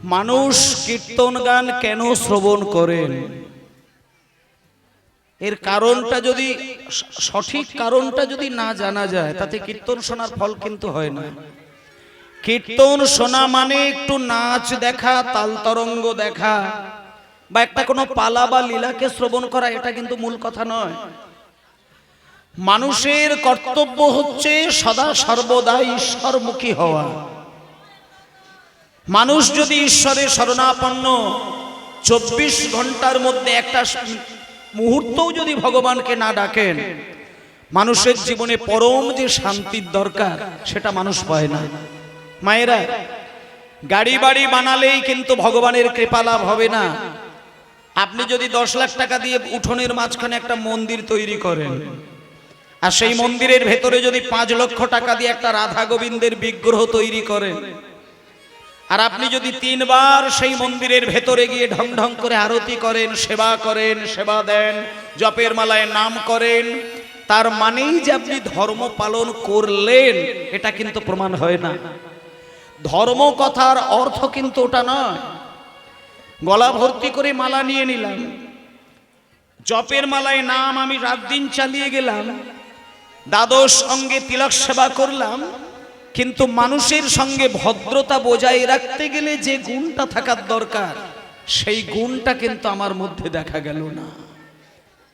মানুষ কীর্তন গান কেন শ্রবণ করেন, এর কারণটা যদি সঠিক কারণটা যদি না জানা যায় তাতে কীর্তন শোনার ফল কিন্তু হয় না। কীর্তন শোনা মানে একটু নাচ দেখা, তাল তরঙ্গ দেখা বা একটা কোনো পালা বা লীলাকে শ্রবণ করা, এটা কিন্তু মূল কথা নয়। মানুষের কর্তব্য হচ্ছে সদা সর্বদা ঈশ্বরমুখী হওয়া। মানুষ যদি ঈশ্বরের শরণাপন্ন 24 ঘন্টার মধ্যে একটা মুহূর্তও যদি ভগবানকে না ডাকেন, মানুষের জীবনে পরম যে শান্তির দরকার সেটা মানুষ পায় না। মায়েরা, গাড়ি বাড়ি বানালেই কিন্তু ভগবানের কৃপা লাভ হবে না। আপনি যদি 10 লাখ টাকা দিয়ে উঠোনের মাঝখানে একটা মন্দির তৈরি করেন, আর সেই মন্দিরের ভেতরে যদি 5 লক্ষ টাকা দিয়ে একটা রাধা গোবিন্দের বিগ্রহ তৈরি করেন, আর আপনি যদি 3 বার সেই মন্দিরের ভেতরে গিয়ে ঢং ঢং করে আরতি করেন, সেবা দেন, জপের মালায় নাম করেন, তার মানেই যে আপনি ধর্ম পালন করলেন, এটা কিন্তু প্রমাণ হয় না। ধর্ম কথার অর্থ কিন্তু ওটা নয়। গলা ভর্তি করে মালা নিয়ে নিলাম, জপের মালায় নাম আমি রাত দিন চালিয়ে গেলাম, দ্বাদশ অঙ্গে তিলক সেবা করলাম, কিন্তু মানুষের সঙ্গে ভদ্রতা বজায় রাখতে গেলে যে গুণটা থাকার দরকার সেই গুণটা কিন্তু আমার মধ্যে দেখা গেল না।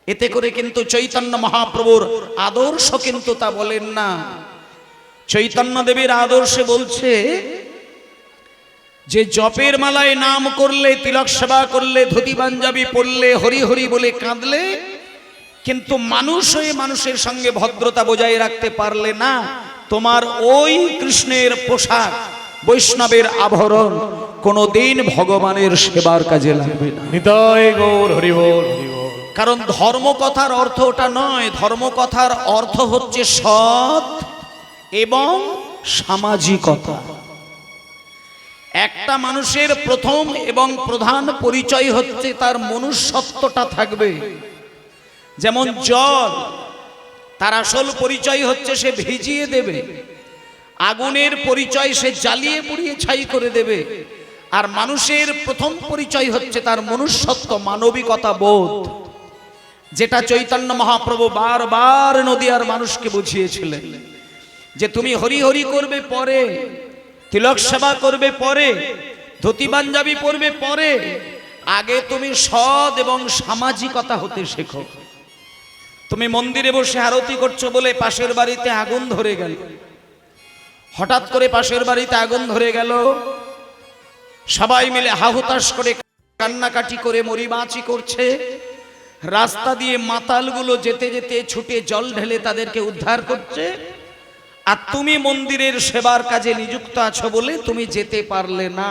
এতে করে কিন্তু চৈতন্য মহাপ্রভুর আদর্শ কিন্তু তা বলেন না। চৈতন্য দেবীর আদর্শে বলছে যে জপের মালায় নাম করলে, তিলক সেবা করলে, ধুতি পাঞ্জাবি পরলে, হরি হরি বলে কাঁদলে, কিন্তু মানুষ হয়ে মানুষের সঙ্গে ভদ্রতা বজায় রাখতে পারলে না, তোমার ওই কৃষ্ণের পোশাক, বৈষ্ণবের আভরণ কোনোদিন ভগবানের সেবার কাজে লাগবে না। নিতাই গৌর হরি বল, হরি বল। কারণ ধর্ম কথার অর্থ ওটা নয়। ধর্ম কথার অর্থ হচ্ছে সৎ এবং সামাজিকতা। একটা মানুষের প্রথম এবং প্রধান পরিচয় হচ্ছে তার মনুষ্যত্বটা থাকবে। যেমন জল, তার আসল পরিচয় হচ্ছে সে ভিজিয়ে দেবে, আগুনের পরিচয় সে জ্বালিয়ে পুড়িয়ে ছাই করে দেবে। আর মানুষের প্রথম পরিচয় হচ্ছে তার মনুষ্যত্ব, মানবিকতা বোধ, যেটা চৈতন্য মহাপ্রভু বারবার নদিয়ার মানুষকে বুঝিয়েছিলেন যে তুমি হরি হরি করবে পরে, তিলক সেবা করবে পরে, ধুতি পাঞ্জাবি পরবে পরে, আগে তুমি সৎ এবং সামাজিকতা হতে শেখো। তুমি মন্দিরে বসে আরতি করছো বলে পাশের বাড়িতে আগুন ধরে গেল, হঠাৎ করে পাশের বাড়িতে আগুন ধরে গেল, সবাই মিলে হাহুতাশ করে কান্নাকাটি করে মরিবাঁচি করছে, রাস্তা দিয়ে মাতালগুলো যেতে যেতে ছুটে জল ঢেলে তাদেরকে উদ্ধার করছে, আর তুমি মন্দিরের সেবার কাজে নিযুক্ত আছো বলে তুমি যেতে পারলে না।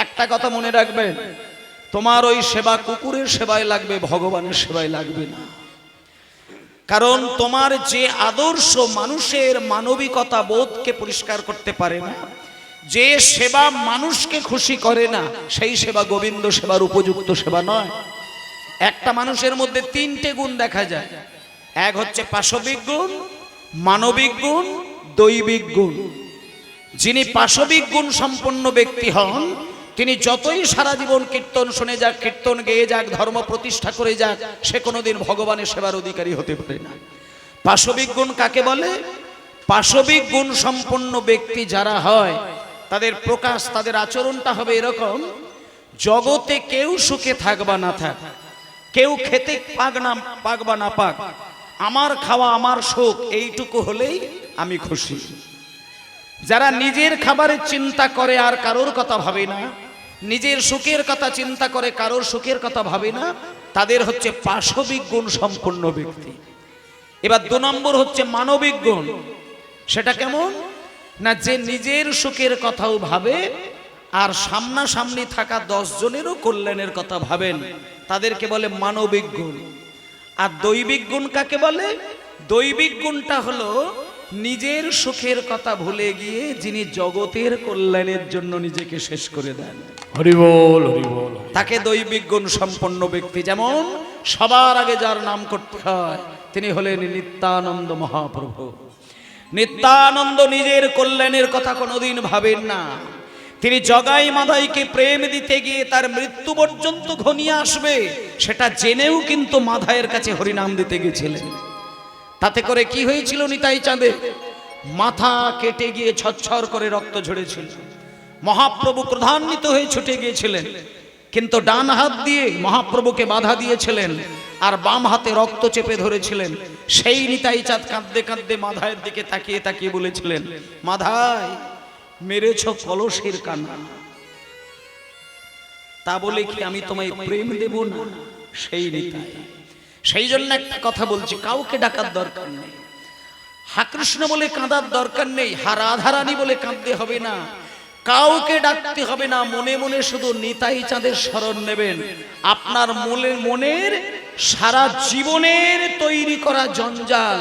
একটা কথা মনে রাখবেন, তোমার ওই সেবা কুকুরের সেবায় লাগবে, ভগবানের সেবায় লাগবে না। কারণ তোমার যে আদর্শ মানুষের মানবিকতা বোধকে পরিষ্কার করতে পারে না, যে সেবা মানুষকে খুশি করে না, সেই সেবা গোবিন্দ সেবার উপযুক্ত সেবা নয়। একটা মানুষের মধ্যে 3টে গুণ দেখা যায়। এক হচ্ছে পাশবিক গুণ, মানবিক গুণ, দৈবিক গুণ। যিনি পাশবিক গুণ সম্পন্ন ব্যক্তি হন, তিনি যতই সারা জীবন কীর্তন শুনে যাক, কীর্তন গেয়ে যাক, ধর্ম প্রতিষ্ঠা করে যাক, সে কোনোদিন ভগবানের সেবার অধিকারী হতে পারে না। পাশবিক গুণ কাকে বলে? পাশবিক গুণ সম্পন্ন ব্যক্তি যারা হয় তাদের প্রকাশ, তাদের আচরণটা হবে এরকম: জগতে কেউ সুখে থাক বা না থাক, কেউ খেতে পাক বা না পাক, আমার খাওয়া আমার সুখ, এইটুকু হলেই আমি খুশি। যারা নিজের খাবারের চিন্তা করে আর কারোর কথা ভাবে না, নিজের সুখের কথা চিন্তা করে কারোর সুখের কথা ভাবে না, তাদের হচ্ছে পাশবিক গুণ সম্পন্ন ব্যক্তি। এবার 2 নম্বর হচ্ছে মানবিক গুণ। সেটা কেমন না, যে নিজের সুখের কথাও ভাবে আর সামনাসামনি থাকা 10 জনেরও কল্যাণের কথা ভাবেন, তাদেরকে বলে মানবিক গুণ। আর দৈবিক গুণ কাকে বলে? দৈবিক গুণটা হলো নিজের সুখের কথা ভুলে গিয়ে যিনি জগতের কল্যাণের জন্য নিজেকে শেষ করে দেন, হরি বল, হরি বল, তাকে দৈবিক গুণ সম্পন্ন ব্যক্তি। যেমন সবার আগে যার নাম করতে হয় তিনি হলেন নিত্যানন্দ মহাপ্রভু। নিত্যানন্দ নিজের কল্যাণের কথা কোনোদিন ভাবেন না, তিনি জগাই মাধাইকে প্রেম দিতে গিয়ে তার মৃত্যু পর্যন্ত ঘনিয়ে আসবে সেটা জেনেও কিন্তু মাধাইয়ের কাছে হরিনাম দিতে গেছিলেন। তাতে করে কি হয়েছিল, নিতাই চাঁদে মাথা কেটে গিয়ে ছচ্ছর করে রক্ত ঝরেছিল। মহাপ্রভু ক্রোধান্বিত হয়ে ছুটে গিয়েছিলেন, কিন্তু ডান হাত দিয়ে মহাপ্রভুকে বাধা দিয়েছিলেন আর বাম হাতে রক্ত চেপে ধরেছিলেন। সেই নিতাই চাঁদ কাঁদতে কাঁদতে মাধাইয়ের দিকে তাকিয়ে তাকিয়ে বলেছিলেন, মাধাই মেরেছ কলসের কানা, তা বলে কি আমি তোমায় প্রেম দেব না? সেই নিতাই। সেই জন্য একটা কথা বলছি, কাউকে ডাকার দরকার নেই, হা কৃষ্ণ বলে কাঁদার দরকার নেই, হা রাধারানী বলে কাঁদতে হবে না, কাউকে ডাকতে হবে না। মনে মনে শুধু নিতাই চাঁদের স্মরণ নেবেন। আপনার মনের সারা জীবনের তৈরি করা জঞ্জাল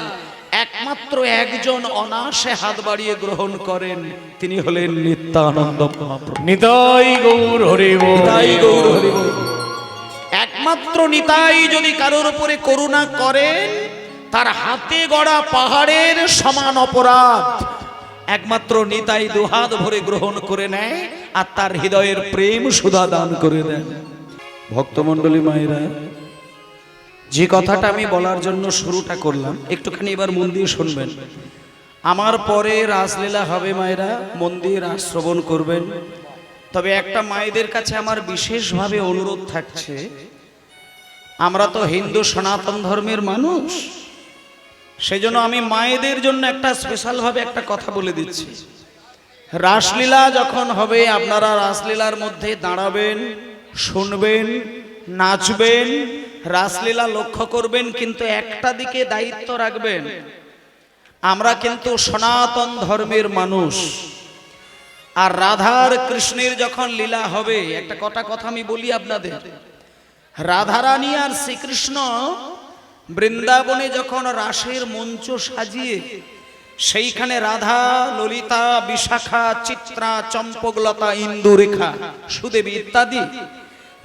একমাত্র একজন অনায়াসে হাত বাড়িয়ে গ্রহণ করেন, তিনি হলেন নিত্যানন্দ মহাপ্রভু। নিতাই গৌর হরি বল, নিতাই গৌর হরি বল। একমাত্র নিতাই যদি কারোর উপরে করুণা করেন, তার হাতে গড়া পাহাড়ের সমান অপরাধ একমাত্র নিতাই দুহাত ভরে গ্রহণ করে নেয় আর তার হৃদয়ের প্রেম সুধা দান করে দেন। ভক্তমণ্ডলী মায়েরা, যে কথাটা আমি বলার জন্য শুরুটা করলাম, একটুখানি এবার মন দিয়ে শুনবেন। আমার পরে রাসলীলা হবে মায়েরা, মন দিয়ে রাস শ্রবণ করবেন। তবে একটা মায়েদের কাছে আমার বিশেষভাবে অনুরোধ থাকছে, আমরা তো হিন্দু সনাতন ধর্মের মানুষ, সেজন্য আমি মায়েদের জন্য একটা স্পেশাল ভাবে একটা কথা বলে দিচ্ছি। রাসলীলা যখন হবে, আপনারা রাসলীলার মধ্যে দাঁড়াবেন, শুনবেন, নাচবেন, রাসলীলা লক্ষ্য করবেন, কিন্তু একটা দিকে দায়িত্ব রাখবেন, আমরা কিন্তু সনাতন ধর্মের মানুষ। আর রাধার কৃষ্ণের যখন লীলা হবে, একটা কথা আমি বলি আপনাদের, রাধারানী আর শ্রীকৃষ্ণ বৃন্দাবনে যখন রাসের মঞ্চ সাজিয়ে সেইখানে রাধা, ললিতা, বিশাখা, চিত্রা, চম্পকলতা, ইন্দুরেখা, সুদেবী ইত্যাদি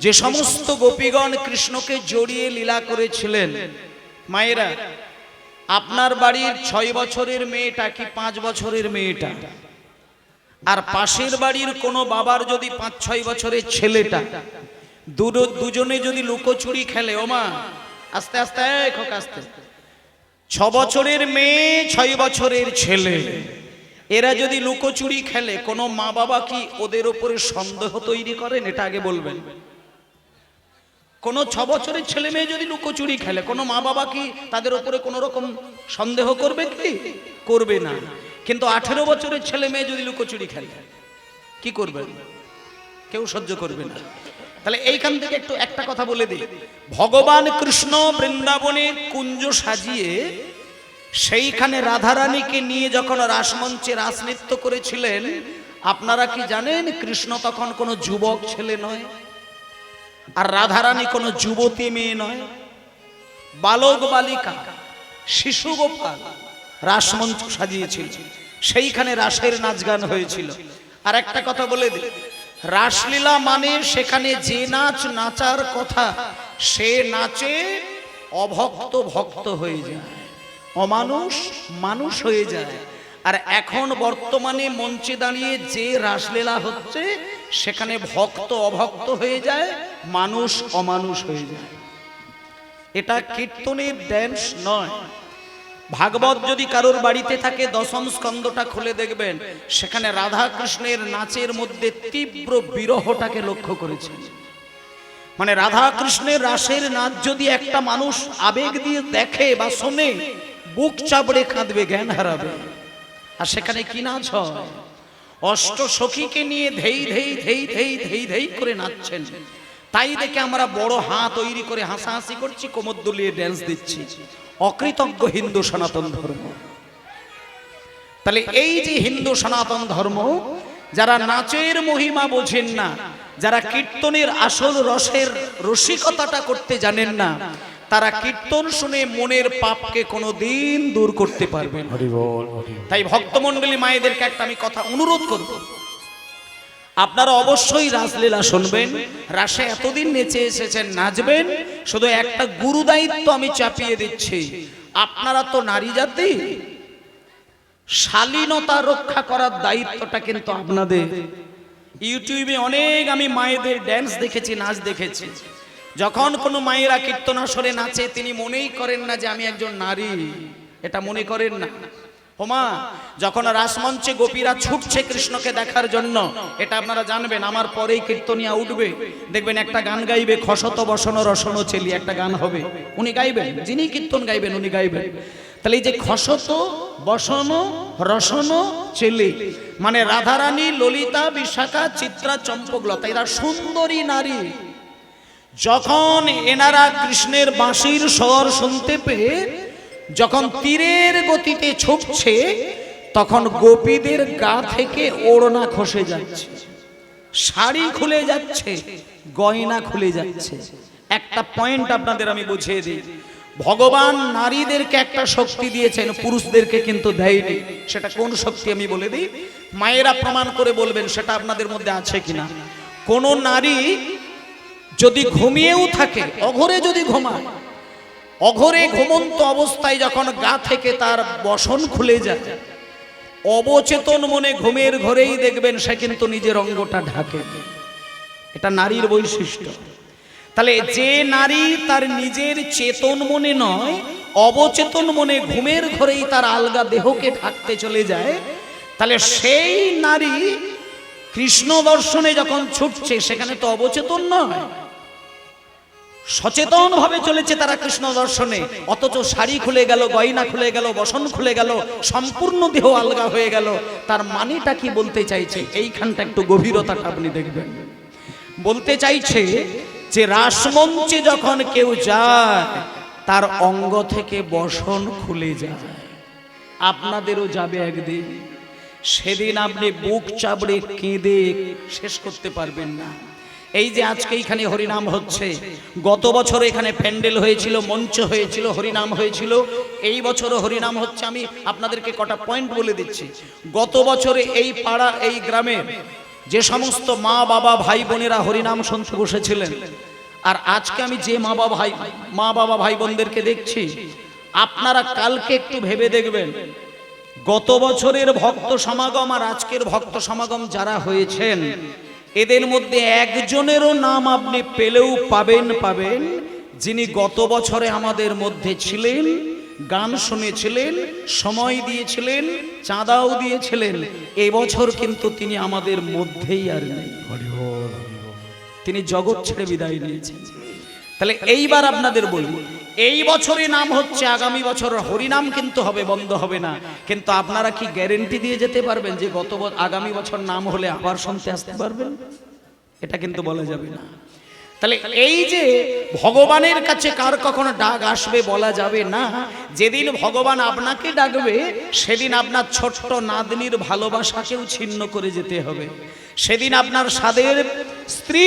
যে সমস্ত গোপীগণ কৃষ্ণকে জড়িয়ে লীলা করেছিলেন, মায়েরা আপনার বাড়ির 6 বছরের মেয়েটা কি 5 বছরের মেয়েটা, আর পাশের বাড়ির কোনো বাবার যদি 5-6 বছরের ছেলেটা, দুজনে যদি লুকোচুরি খেলে, ওমা আস্তে আস্তে খোকা আস্তে, 6 বছরের মেয়ে 6 বছরের ছেলে, এরা যদি লুকোচুরি খেলে, কোনো মা বাবা কি ওদের উপরে সন্দেহ তৈরি করেন? এটা আগে বলবেন। কোনো 6 বছরের ছেলে মেয়ে যদি লুকোচুরি খেলে, কোনো মা বাবা কি তাদের উপরে কোনো রকম সন্দেহ করবে? কি করবে না। কিন্তু 18 বছরের ছেলে মেয়ে যদি লুকোচুরি খেলে, কি করবেন? কেউ সহ্য করবে না। তাহলে এইখান থেকে একটু একটা কথা বলে দিই, ভগবান কৃষ্ণ বৃন্দাবনে কুঞ্জ সাজিয়ে সেইখানে রাধারানীকে নিয়ে যখন রাসমঞ্চে রাসনৃত্য করেছিলেন, আপনারা কি জানেন কৃষ্ণ তখন কোনো যুবক ছেলে নয়, আর রাধারানী কোনো যুবতী মেয়ে নয়, বালক বালিকা, শিশু গোপাল রাসমঞ্চ সাজিয়েছিল, সেইখানে রাসের নাচ গান হয়েছিল। আর একটা কথা বলে দিই, রাসলীলা মানে সেখানে যে নাচ নাচার কথা, সে নাচে অভক্ত ভক্ত হয়ে যায়, অমানুষ মানুষ হয়ে যায়। আর এখন বর্তমানে মঞ্চে দাঁড়িয়ে যে রাসলীলা হচ্ছে, সেখানে ভক্ত অভক্ত হয়ে যায়, মানুষ অমানুষ হয়ে যায়। এটা কীর্তনের ড্যান্স নয়। ভাগবত যদি কারোর বাড়িতে থাকে, 10ম স্কন্ধটা খুলে দেখবেন, সেখানে রাধা কৃষ্ণের নাচের মধ্যে তীব্র বিরহটাকে লক্ষ্য করেছেন। মানে রাধা কৃষ্ণের রাসের নাচ যদি একটা মানুষ আবেগ দিয়ে দেখে বা শোনে, বুক চাপড়ে কাঁদবে, জ্ঞান হারাবে। আর সেখানে কি নাচ হয়? অষ্ট সখীকে নিয়ে ধেই ধেই ধেই ধেই ধেই ধেই করে নাচছেন। তাই দেখে আমরা বড় হাত তৈরি করে হাসাহাসি করছি, কোমর দুলিয়ে ড্যান্স দিচ্ছি। অকৃতজ্ঞ হিন্দু সনাতন ধর্ম। তাহলে এই যে হিন্দু সনাতন ধর্ম, যারা নাচের মহিমা বোঝেন না, যারা কীর্তনের আসল রসের রসিকতাটা করতে জানেন না, তারা কীর্তন শুনে মনের পাপকে কোনোদিন দূর করতে পারবে না। তাই ভক্তমণ্ডলী মায়েদেরকে একটা আমি কথা অনুরোধ করব, আপনারা অবশ্যই রাসলীলা শুনবেন, রাসে এতদিন নেচে এসেছেন, নাচবেন। শুধু একটা গুরু দায়িত্ব আমি চাপিয়ে দিচ্ছি, আপনারা তো নারী জাতি, শালীনতা রক্ষা করার দায়িত্বটা কিন্তু আপনাদের। ইউটিউবে অনেক আমি মায়েদের ড্যান্স দেখেছি, নাচ দেখেছি। যখন কোনো মায়েরা কীর্তনাসরে নাচে তিনি মনেই করেন না যে আমি একজন নারী, এটা মনে করেন না। হোমা, যখন রাসমঞ্চে গোপীরা ছুটছে কৃষ্ণকে দেখার জন্য, এটা আপনারা জানবেন, আমার পরেই কীর্তনিয়া উঠবে, দেখবেন একটা গান গাইবে, খসত বসন রসন চেলি, একটা গান হবে, উনি গাইবেন, যিনি কীর্তন গাইবেন উনি গাইবেন। তাহলে এই যে খসত বসন রসন চেলি মানে রাধারানী, ললিতা, বিশাখা, চিত্রা, চম্পকলতা, এরা সুন্দরী নারী। যখন এনারা কৃষ্ণের বাঁশির স্বর শুনতে পেয়ে যখন তীরের গতিতে ছুটছে, তখন গোপীদের গা থেকে ওড়না খসে যাচ্ছে, শাড়ি খুলে যাচ্ছে, গয়না খুলে যাচ্ছে। একটা পয়েন্ট আপনাদের আমি বুঝিয়ে দিই, ভগবান নারীদেরকে একটা শক্তি দিয়েছেন, পুরুষদেরকে কিন্তু দেয়নি। সেটা কোন শক্তি আমি বলে দিই, মায়েরা প্রমাণ করে বলবেন সেটা আপনাদের মধ্যে আছে কিনা। কোন নারী যদি ঘুমিয়েও থাকে, অঘরে যদি ঘুমায়, অঘরে ঘুমন্ত অবস্থায় যখন গা থেকে তার বসন খুলে যায়, অবচেতন মনে ঘুমের ঘরেই দেখবেন সে কিন্তু নিজের অঙ্গটা ঢাকে। এটা নারীর বৈশিষ্ট্য। তাহলে যে নারী তার নিজের চেতন মনে নয়, অবচেতন মনে ঘুমের ঘরেই তার আলগা দেহকে ঢাকতে চলে যায়, তাহলে সেই নারী কৃষ্ণ দর্শনে যখন ছুটছে সেখানে তো অবচেতন নয়, সচেতন ভাবে চলেছে তারা কৃষ্ণ দর্শনে। অথচ শাড়ি খুলে গেল, গয়না খুলে গেল, বসন খুলে গেল, সম্পূর্ণ দেহ আলগা হয়ে গেল। তার মানেটা কি বলতে চাইছে, এইখানটা একটু গভীরতাটা আপনি দেখবেন। বলতে চাইছে যে রাসমঞ্চে যখন কেউ যায় তার অঙ্গ থেকে বসন খুলে যায়। আপনাদেরও যাবে একদিন, সেদিন আপনি বুক চাপড়ে কেঁদে শেষ করতে পারবেন না। এই যে আজকে এখানে হরিনাম হচ্ছে, গত বছর এখানে প্যান্ডেল হয়েছিল, মঞ্চ হয়েছিল, হরিনাম হয়েছিল, এই বছরও হরিনাম হচ্ছে। আমি আপনাদেরকে কটা পয়েন্ট বলে দিচ্ছি। গত বছরে এই পাড়া, এই গ্রামে যে সমস্ত মা বাবা ভাই বোনেরা হরিনাম শুনতে বসেছিলেন, আর আজকে আমি যে মা বাবা ভাই বোনদেরকে দেখছি, আপনারা কালকে একটু ভেবে দেখবেন, গত বছরের ভক্ত সমাগম আর আজকের ভক্ত সমাগম যারা হয়েছেন, এদের মধ্যে একজনেরও নাম আপনি পেলেও পাবেন যিনি গত বছরে আমাদের মধ্যে ছিলেন, গান শুনেছিলেন, সময় দিয়েছিলেন, চাঁদাও দিয়েছিলেন। এবছর কিন্তু তিনি আমাদের মধ্যেই আর নেই, তিনি জগৎ ছেড়ে বিদায় নিয়েছেন। তাহলে এইবার আপনাদের বলবো, এই বছরে নাম হচ্ছে, আগামী বছর হরিনাম কিন্তু হবে, বন্ধ হবে না। কিন্তু আপনারা কি গ্যারেন্টি দিয়ে যেতে পারবেন যে আগামী বছর নাম হলে আবার শুনতে আসতে পারবেন? এটা কিন্তু বলা যাবে না। তাহলে এই যে ভগবানের কাছে কার কখনো ডাক আসবে বলা যাবে না। যেদিন ভগবান আপনাকে ডাকবে সেদিন আপনার ছোট্ট নাতনির ভালোবাসাকেও ছিন্ন করে যেতে হবে। সেদিন আপনার সাদের স্ত্রী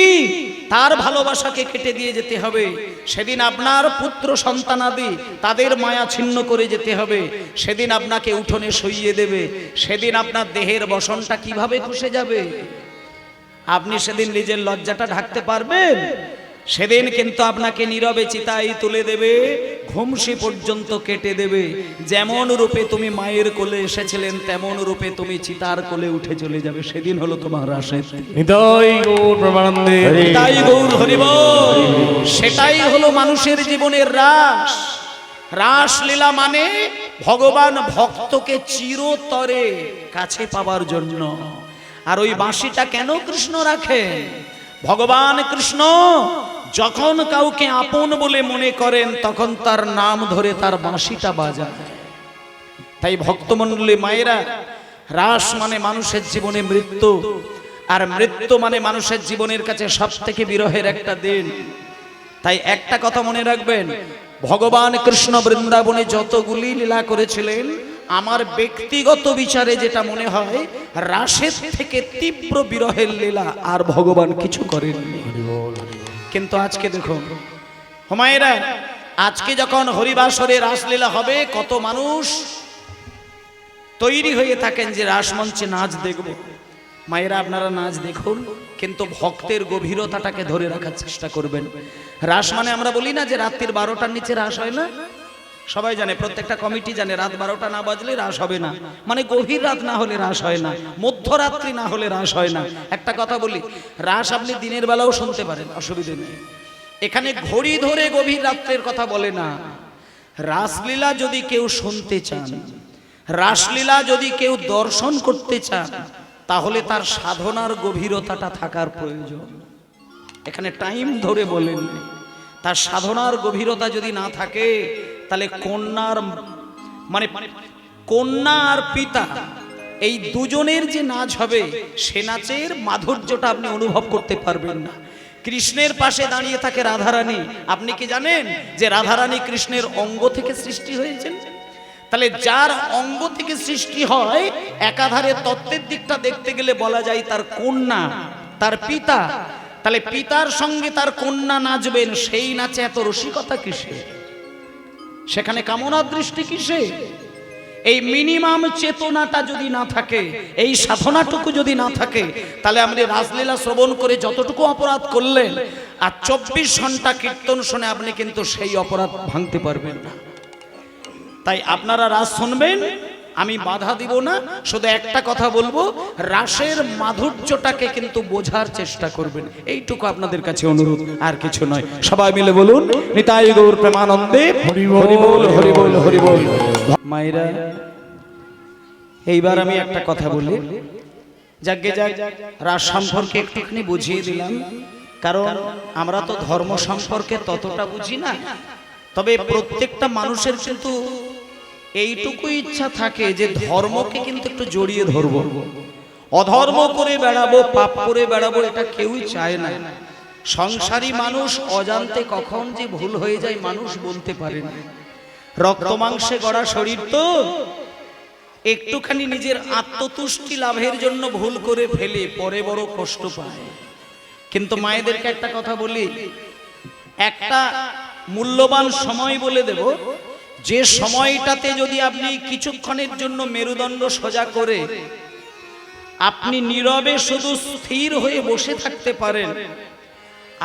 তার ভালোবাসাকে কেটে দিয়ে যেতে হবে। সেদিন আপনার পুত্র সন্তানাদি তাদের মায়া ছিন্ন করে যেতে হবে। সেদিন আপনাকে উঠোনে শুইয়ে দেবে। সেদিন আপনার দেহের বসনটা কিভাবে খসে যাবে? আপনি সেদিন নিজের লজ্জাটা ঢাকতে পারবেন? সেদিন কিন্তু আপনাকে নীরবে চিতায় তুলে দেবে, ঘুমসি পর্যন্ত কেটে দেবে। যেমন রূপে তুমি মায়ের কোলে এসেছিলেন তেমন রূপে তুমি চিতার কোলে উঠে চলে যাবে। সেদিন হলো তোমার রাসের নিতাই গৌর প্রেমানন্দে, নিতাই গৌর হরি বল। সেটাই হলো মানুষের জীবনের রাস। রাসলীলা মানে ভগবান ভক্তকে চিরতরে কাছে পাওয়ার জন্য। আর ওই বাঁশিটা কেন কৃষ্ণ রাখেন? ভগবান কৃষ্ণ যখন কাউকে আপন বলে মনে করেন তখন তার নাম ধরে তার বাঁশিটা বাজায়। তাই ভক্তমণ্ডলী মায়েরা, রাস মানে মানুষের জীবনে মৃত্যু, আর মৃত্যু মানে মানুষের জীবনের কাছে সব থেকে বিরহের একটা দিন। তাই একটা কথা মনে রাখবেন, ভগবান কৃষ্ণ বৃন্দাবনে যতগুলি লীলা করেছিলেন, আমার ব্যক্তিগত বিচারে যেটা মনে হয় রাসের থেকে তীব্র বিরহের লীলা আর ভগবান কিছু করেননি। কিন্তু আজকে দেখুন হুমায়রা, আজকে যখন হরিবাসরে রাসলীলা হবে, কত মানুষ তৈরি হয়ে থাকেন যে রাসমঞ্চে নাচ দেখব। মায়েরা আপনারা নাচ দেখুন, কিন্তু ভক্তের গভীরতাটাকে ধরে রাখার চেষ্টা করবেন। রাস মানে আমরা বলি না যে রাত্রির 12টার নিচে রাস হয় না, সবাই জানে, প্রত্যেকটা কমিটি জানে, রাত 12টা না বাজলে রাস হবে না, মানে গভীর রাত না হলে রাস হয় না, মধ্যরাত্রি না হলে রাস হয় না। একটা কথা বলি, রাস আপনি দিনের বেলাও শুনতে পারেন, অসুবিধে নেই। এখানে ঘড়ি ধরে গভীর রাত্রের কথা বলে না। রাসলীলা যদি কেউ শুনতে চান, রাসলীলা যদি কেউ দর্শন করতে চান, তাহলে তার সাধনার গভীরতাটা থাকার প্রয়োজন। এখানে টাইম ধরে বলেন, তার সাধনার গভীরতা যদি না থাকে, তাহলে কন্যা আর পিতা এই দুজনের যে নাচ হবে, সে নাচের মাধুর্যটা আপনি অনুভব করতে পারবেন না। কৃষ্ণের পাশে দাঁড়িয়ে থাকে রাধারানী। আপনি কি জানেন যে রাধারানী কৃষ্ণের অঙ্গ থেকে সৃষ্টি হয়েছেন? তাহলে যার অঙ্গ থেকে সৃষ্টি হয়, একাধারে তত্ত্বের দিকটা দেখতে গেলে বলা যায় তার কন্যা, তার পিতা। তাহলে পিতার সঙ্গে তার কন্যা নাচবেন, সেই নাচে এত রসিকতা কিসে? সেখানে কামনা দৃষ্টি কিসে? এই মিনিমাম চেতনাটা যদি না থাকে, এই সাধনাটুকু যদি না থাকে, তাহলে আপনি রাসলীলা শ্রবণ করে যতটুকু অপরাধ করলেন, আর 24 ঘন্টা কীর্তন শুনে আপনি কিন্তু সেই অপরাধ ভাঙতে পারবেন না। তাই আপনারা রাস শুনবেন, আমি বাধা দিব না, শুধু একটা কথা বলবো, রাসের মাধুর্যটাকে কিন্তু বোঝার চেষ্টা করবেন, এইটুকু আপনাদের কাছে অনুরোধ, আর কিছু নয়। সবাই মিলে বলুন, নিতাই গৌর প্রেমানন্দে হরি বল, হরি বল, হরি বল। মায়েরা, এইবার আমি একটা কথা বলি, যাকে যাক রাস সম্পর্কে একটুখানি বুঝিয়ে দিলাম, কারণ আমরা তো ধর্ম সম্পর্কে ততটা বুঝি না। তবে প্রত্যেকটা মানুষের কিন্তু এইটুকু ইচ্ছা থাকে যে ধর্মকে কিন্তু একটু জড়িয়ে ধরবো। অধর্ম করে বেড়াবো, পাপ করে বেড়াবো, এটা কেউই চায় না। সংসারী মানুষ অজান্তে কখন যে ভুল হয়ে যায় মানুষ বলতে পারে না। রক্ত মাংসে গড়া শরীর তো, একটুখানি নিজের আত্মতুষ্টি লাভের জন্য ভুল করে ফেলে পরে বড় কষ্ট পায়। কিন্তু মায়েদেরকে একটা কথা বলি, একটা মূল্যবান সময় বলে দেব, যে সময়টাতে যদি আপনি কিছুক্ষণের জন্য মেরুদণ্ড সোজা করে আপনি নীরবে শুধু স্থির হয়ে বসে থাকতে পারেন,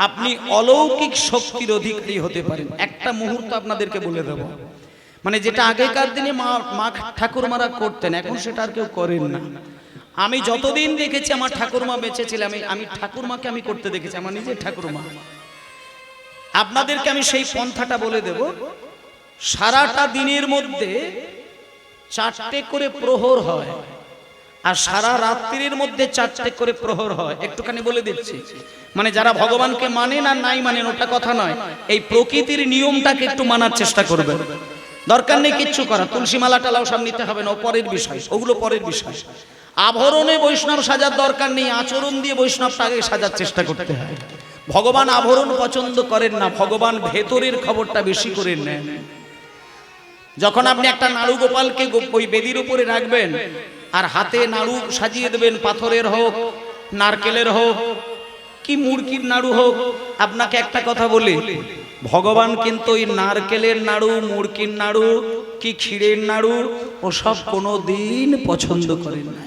আপনি অলৌকিক শক্তির অধিকারী হতে পারেন। একটা মুহূর্ত আপনাদেরকে বলে দেব, মানে যেটা আগেকার দিনে মা ঠাকুরমারা করতেন, এখন সেটা আর কেউ করেন না। আমি যতদিন দেখেছি আমার ঠাকুরমা বেঁচে ছিলেন, আমি ঠাকুরমাকে আমি করতে দেখেছি, আমার নিজের ঠাকুরমা। আপনাদেরকে আমি সেই পন্থাটা বলে দেব। সারাটা দিনের মধ্যে 4টে করে প্রহর হয়, আর সারা রাত্রির মধ্যে 4টে করে প্রহর হয়। একটুখানি বলে দিচ্ছি, মানে যারা ভগবানকে মানেন আর নাই মানেন ওটা কথা নয়, এই প্রকৃতির নিয়মটাকে একটু মানার চেষ্টা করবেন। দরকার নেই কিচ্ছু করা, তুলসী মালা টালাও সব নিতে হবে না, ও পরের বিষয়, ওগুলো পরের বিষয়। আভরণে বৈষ্ণব সাজার দরকার নেই, আচরণ দিয়ে বৈষ্ণবটা আগে সাজার চেষ্টা করতে হয়। ভগবান আভরণ পছন্দ করেন না, ভগবান ভেতরের খবরটা বেশি করে নেন। যখন আপনি একটা নাড়ু গোপালকে ওই বেদির উপরে রাখবেন আর হাতে নাড়ু সাজিয়ে দেবেন, পাথরের হোক, নারকেলের হোক, কি মুরগির নাড়ু হোক, আপনাকে একটা কথা বলি, ভগবান কিন্তু ওই নারকেলের নাড়ু, মুরগির নাড়ু, কি ক্ষীরের নাড়ু, ও সব কোনো দিন পছন্দ করেন না।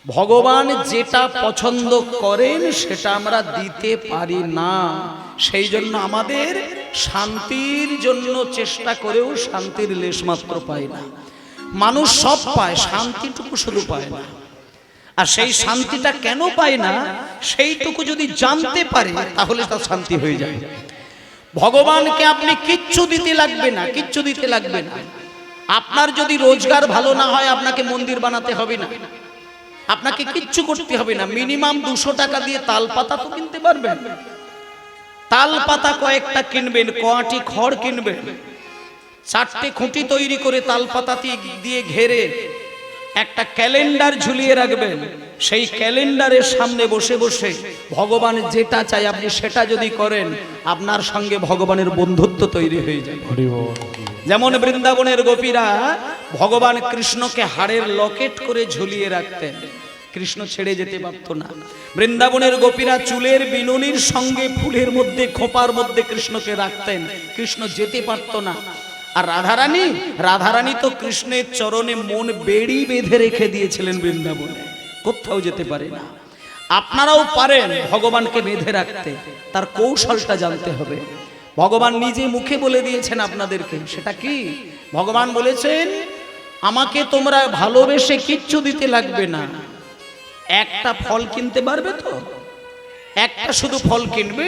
ভগবান যেটা পছন্দ করেন সেটা আমরা দিতে পারি না। সেই জন্য আমাদের শান্তির জন্য চেষ্টা করেও শান্তির লেশমাত্র পায় না। মানুষ সব পায়, শান্তিটুকু শুধু পায় না। আর সেই শান্তিটা কেন পায় না, সেইটুকু যদি জানতে পারে তাহলে তার শান্তি হয়ে যায়। ভগবানকে আপনি কিচ্ছু দিতে লাগবে না, কিচ্ছু দিতে লাগবে না। আপনার যদি রোজগার ভালো না হয়, আপনাকে মন্দির বানাতে হবে না, আপনাকে কিচ্ছু করতে হবে না। মিনিমাম 200 টাকা দিয়ে তাল পাতা তো কিনতে পারবেন। তাল পাতা কয়েকটা কিনবেন, কয়টি খড় কিনবেন, 4টে খুঁটি তৈরি করে তাল পাতা দিয়ে ঘেরে একটা ক্যালেন্ডার ঝুলিয়ে রাখবেন। সেই ক্যালেন্ডারের সামনে বসে বসে ভগবান যেটা চাই আপনি সেটা যদি করেন, আপনার সঙ্গে ভগবানের বন্ধুত্ব তৈরি হয়ে যায়। যেমন বৃন্দাবনের গোপীরা ভগবান কৃষ্ণকে হাড়ের লকেট করে ঝুলিয়ে রাখতেন, কৃষ্ণ ছেড়ে যেতে পারত না। বৃন্দাবনের গোপীরা চুলের বিনুনির সঙ্গে ফুলের মধ্যে, খোপার মধ্যে কৃষ্ণকে রাখতেন, কৃষ্ণ যেতে পারত না। আর রাধারানী তো কৃষ্ণের চরণে মন বেড়ি বেঁধে রেখে দিয়েছিলেন বৃন্দাবনে, কোথাও যেতে পারে না। আপনারাও পারেন ভগবানকে বেঁধে রাখতে, তার কৌশলটা জানতে হবে। ভগবান নিজে মুখে বলে দিয়েছেন আপনাদেরকে। সেটা কি? ভগবান বলেছেন, আমাকে তোমরা ভালোবেসে কিচ্ছু দিতে লাগবে না, একটা ফল কিনতে পারবে তো? একটা শুধু ফল কিনবে,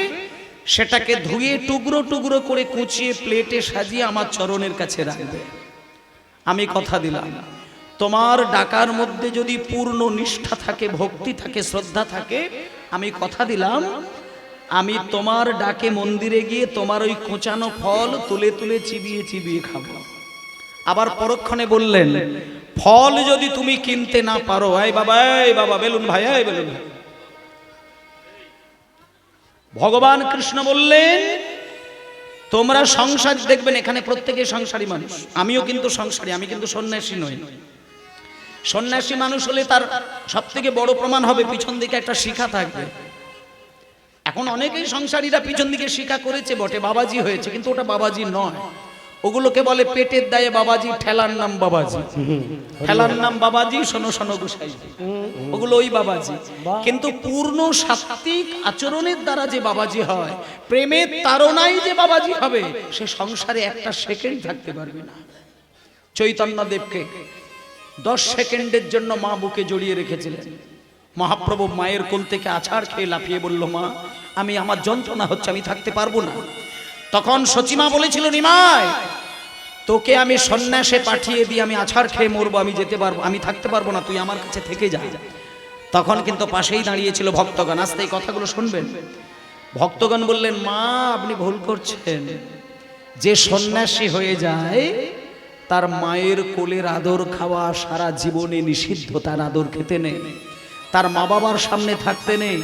সেটাকে ধুয়ে টুকরো টুকরো করে কুচিয়ে প্লেটে সাজিয়ে আমার চরণের কাছে রাখবে। আমি কথা দিলাম, তোমার ডাকার মধ্যে যদি পূর্ণ নিষ্ঠা থাকে, ভক্তি থাকে, শ্রদ্ধা থাকে, আমি কথা দিলাম, আমি তোমার ডাকে মন্দিরে গিয়ে তোমার ওই কোচানো ফল তুলে তুলে চিবিয়ে চিবিয়ে খাবো। আবার পরক্ষণে বললেন, ফল যদি তুমি কিনতে না পারো, এই বাবা বেলুন ভাই, এই বেলুন ভাই, ভগবান কৃষ্ণ বললেন, তোমরা সংসার দেখবেন, এখানে প্রত্যেকে সংসারী মানুষ, আমিও কিন্তু সংসারী, আমি কিন্তু সন্ন্যাসী নই। সন্ন্যাসী মানুষ হলে তার সব থেকে বড় প্রমাণ হবে পিছন দিকে একটা শিখা থাকবে। এখন অনেকেই সংসারীরা পিছন দিকে শিখা করেছে বটে, বাবাজি হয়েছে, কিন্তু ওটা বাবাজি নয়, ওগুলোকে বলে পেটের দায়ে বাবাজি, ঠেলার নাম বাবাজি, ঠেলার নাম বাবাজি, শোনো শোনো গোসাই, ওগুলো ওই বাবাজি। কিন্তু পূর্ণ সাত্ত্বিক আচরণের দ্বারা যে বাবাজি হয়, প্রেমের তাড়নায় যে বাবাজি হবে, সে সংসারে একটা সেকেন্ড থাকতে পারবে না। চৈতন্যদেবকে 10 সেকেন্ডের জন্য মা বুকে জড়িয়ে রেখেছিলেন। মহাপ্রভু মায়ের কোল থেকে আছাড় খেয়ে লাফিয়ে বলল, মা আমি, আমার যন্ত্রণা হচ্ছে, আমি থাকতে পারবো না। তখন সচিমা বলেছিল, নিমাই তোকে আমি সন্ন্যাসে পাঠিয়ে দিই, আমি আছাড় খেয়ে মরবো, আমি যেতে পারবো, আমি থাকতে পারবো না, তুই আমার কাছে থেকে যা। তখন কিন্তু পাশেই দাঁড়িয়েছিল ভক্তগণ। আস্তে এই কথাগুলো শুনবেন। ভক্তগণ বললেন, মা আপনি ভুল করছেন, যে সন্ন্যাসী হয়ে যায় তার মায়ের কোলের আদর খাওয়া সারা জীবনে নিষিদ্ধ, তার আদর খেতে নেই, তার মা বাবার সামনে থাকতে নেই,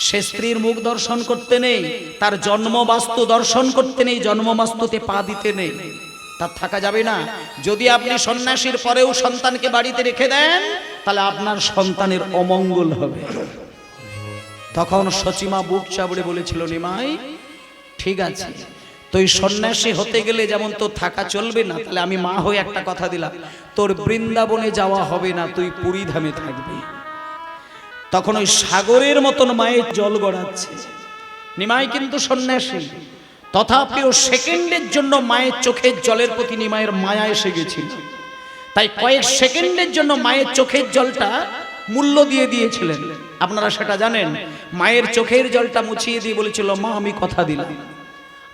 সে স্ত্রীর মুখ দর্শন করতে নেই, তার জন্মবাস্তু দর্শন করতে নেই, জন্মবাস্তুতে পা দিতে নেই, তার থাকা যাবে না। যদি আপনি সন্ন্যাসীর পরেও সন্তানকে বাড়িতে রেখে দেন, তাহলে আপনার সন্তানের অমঙ্গল হবে। তখন সচিমা বুক চাবড়ে বলেছিল, নিমাই ঠিক আছে, তুই সন্ন্যাসী হতে গেলে যেমন তোর থাকা চলবে না, তাহলে আমি মা হয়ে একটা কথা দিলাম, তোর বৃন্দাবনে যাওয়া হবে না, তুই পুরী ধামে থাকবি। তখন ওই সাগরের মতন মায়ের জল গড়াচ্ছে। নিমাই কিন্তু সন্ন্যাসী, তথাপিও সেকেন্ডের জন্য মায়ের চোখের জলের প্রতি নিমাইয়ের মায়া এসে গেছিল। তাই কয়েক সেকেন্ডের জন্য মায়ের চোখের জলটা মূল্য দিয়ে দিয়েছিলেন। আপনারা সেটা জানেন। মায়ের চোখের জলটা মুছিয়ে দিয়ে বলেছিল, মা আমি কথা দিলাম,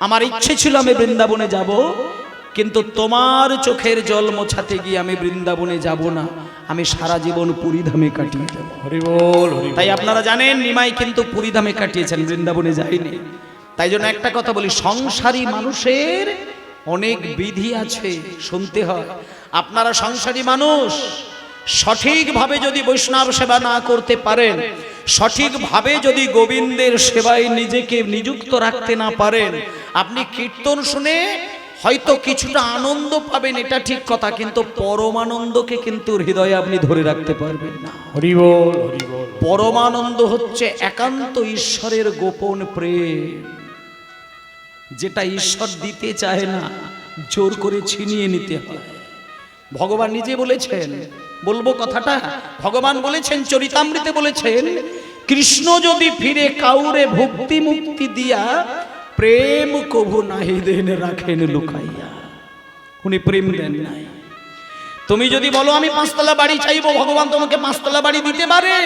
আমার ইচ্ছে ছিল আমি বৃন্দাবনে যাব, কিন্তু তোমার চোখের জল মোছাতে গিয়ে আমি বৃন্দাবনে যাব না, আমি সারা জীবন পুরীধামে কাটিয়ে দেব। হরি বল, হরি বল। তাই আপনারা জানেন নিমাই কিন্তু পুরীধামে কাটিয়েছেন, বৃন্দাবনে যায়নি। তাই জন্য একটা কথা বলি, সংসারী মানুষের অনেক বিধি আছে, শুনতে হয়। আপনারা সংসারী মানুষ, সঠিকভাবে যদি বৈষ্ণব সেবা না করতে পারেন, সঠিকভাবে যদি গোবিন্দের সেবায় নিজেকে নিযুক্ত রাখতে না পারেন, আপনি কীর্তন শুনে হয়তো কিছুটা আনন্দ পাবেন, এটা ঠিক কথা, কিন্তু পরমানন্দকে কিন্তু হৃদয়ে আপনি ধরে রাখতে পারবেন না। হরি বল, হরি বল। পরমানন্দ হচ্ছে একান্ত ঈশ্বরের গোপন প্রেম, যেটা ঈশ্বর দিতে চায় না, জোর করে ছিনিয়ে নিতে হয়। ভগবান নিজে বলেছেন, বলবো কথাটা, ভগবান বলেছেন চরিতামৃতে বলেছেন, কৃষ্ণ যদি ফিরে কাউরে ভক্তি মুক্তি দিয়া, প্রেম কভু নাহি দেন রাখেন লুকাইয়া। উনি প্রেম দেন নাই। তুমি যদি বলো আমি 5 তলা বাড়ি চাইবো, ভগবান তোমাকে 5 তলা বাড়ি দিতে পারে।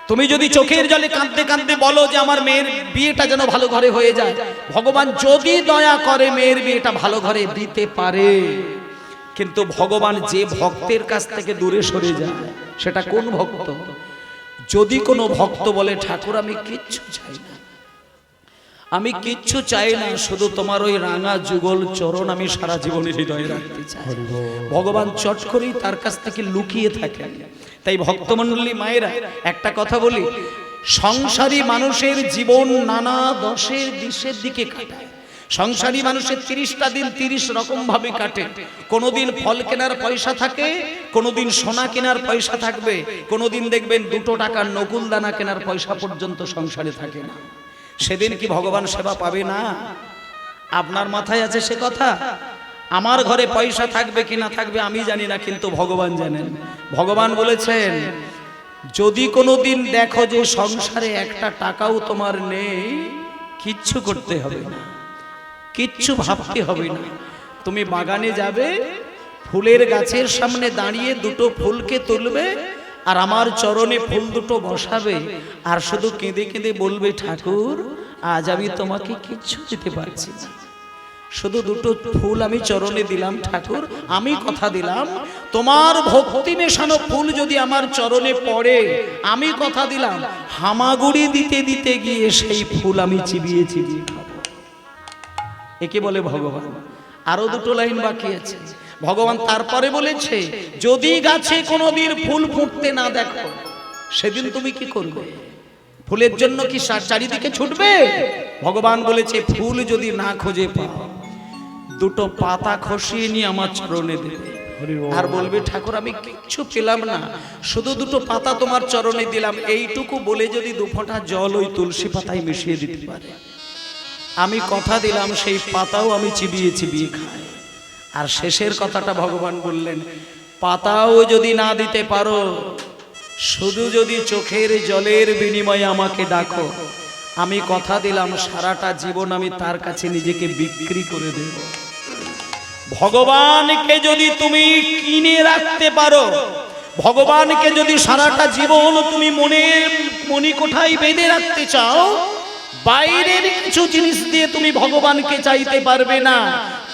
তুমি যদি চোখের জলে কাঁদতে কাঁদতে বলো যে আমার মেয়ের বিয়েটা যেন ভালো ঘরে হয়ে যায়, ভগবান যদি দয়া করে মেয়ের বিয়েটা ভালো ঘরে দিতে পারে। কিন্তু ভগবান যে ভক্তের কাছ থেকে দূরে সরে যায়, সেটা কোন ভক্ত? যদি কোনো ভক্ত বলে ঠাকুর আমি কিচ্ছু চাই না, আমি কিচ্ছু চাই না, শুধু তোমার ওই রাঙা যুগল চরণ আমি সারা জীবন হৃদয়ে রাখতে চাই, ভগবান চট করেই তার কাছ থেকে লুকিয়ে থাকেন। তাই ভক্তমণ্ডলী মায়েরা একটা কথা বলি, সংসারী মানুষের জীবন নানা দশের দিশের দিকে কাটায়। সংসারী মানুষের 30টা দিন 30 রকম ভাবে কাটে। কোনোদিন ফল কেনার পয়সা থাকে, কোনোদিন সোনা কেনার পয়সা থাকবে, কোনোদিন দেখবেন 2 টাকার নকুল দানা কেনার পয়সা পর্যন্ত সংসারে থাকে না। সেদিন কি ভগবান সেবা পাবে না? আপনার মাথায় আছে সে কথা? আমার ঘরে পয়সা থাকবে কি না থাকবে আমি জানি না, কিন্তু ভগবান জানেন। ভগবান বলেছেন, যদি কোনোদিন দেখো যে সংসারে 1 টাকাও তোমার নেই, কিচ্ছু করতে হবে না, কিচ্ছু ভাবতে হবে না। তুমি বাগানে যাবে, ফুলের গাছের সামনে দাঁড়িয়ে দুটো ফুলকে তুলবে আর আমার চরণে ফুল দুটো বসাবে আর শুধু কেঁদে কেঁদে বলবে, ঠাকুর আজ আমি তোমাকে কিচ্ছু দিতে পারছি না, শুধু দুটো ফুল আমি চরণে দিলাম। ঠাকুর আমি কথা দিলাম, তোমার ভক্তি মেশানো ফুল যদি আমার চরণে পড়ে, আমি কথা দিলাম হামাগুড়ি দিতে দিতে গিয়ে সেই ফুল আমি চিবিয়ে চিবিয়ে খাবো। একে বলে ভগবান। আরো দুটো লাইন বাকি আছে। ভগবান তারপরে বলেছে, যদি গাছে কোনোদিন ফুল ফুটতে না দেখো, সেদিন তুমি কি করবে? ফুলের জন্য কি চারিদিকে ছুটবে? ভগবান বলেছে, ফুল যদি না খুঁজে পাও, দুটো পাতা খসিয়ে নিয়ে আমার চরণে দেবে আর বলবে, ঠাকুর আমি কিচ্ছু পেলাম না, শুধু দুটো পাতা তোমার চরণে দিলাম। এইটুকু বলে যদি দু ফোঁটা জল ওই তুলসী পাতায় মিশিয়ে দিতে পারে, আমি কথা দিলাম সেই পাতাও আমি চিবিয়ে চিবিয়ে খাই। আর শেষের কথাটা ভগবান বললেন, পাতাও যদি না দিতে পারো, শুধু যদি চোখের জলের বিনিময়ে আমাকে ডাকো, আমি কথা দিলাম সারাটা জীবন আমি তার কাছে নিজেকে বিক্রি করে দেব। ভগবানকে যদি তুমি কিনে রাখতে পারো, ভগবানকে যদি সারাটা জীবন তুমি মণিকোঠায় বেঁধে রাখতে চাও, বাইরের কিছু জিনিস দিয়ে তুমি ভগবানকে চাইতে পারবে না।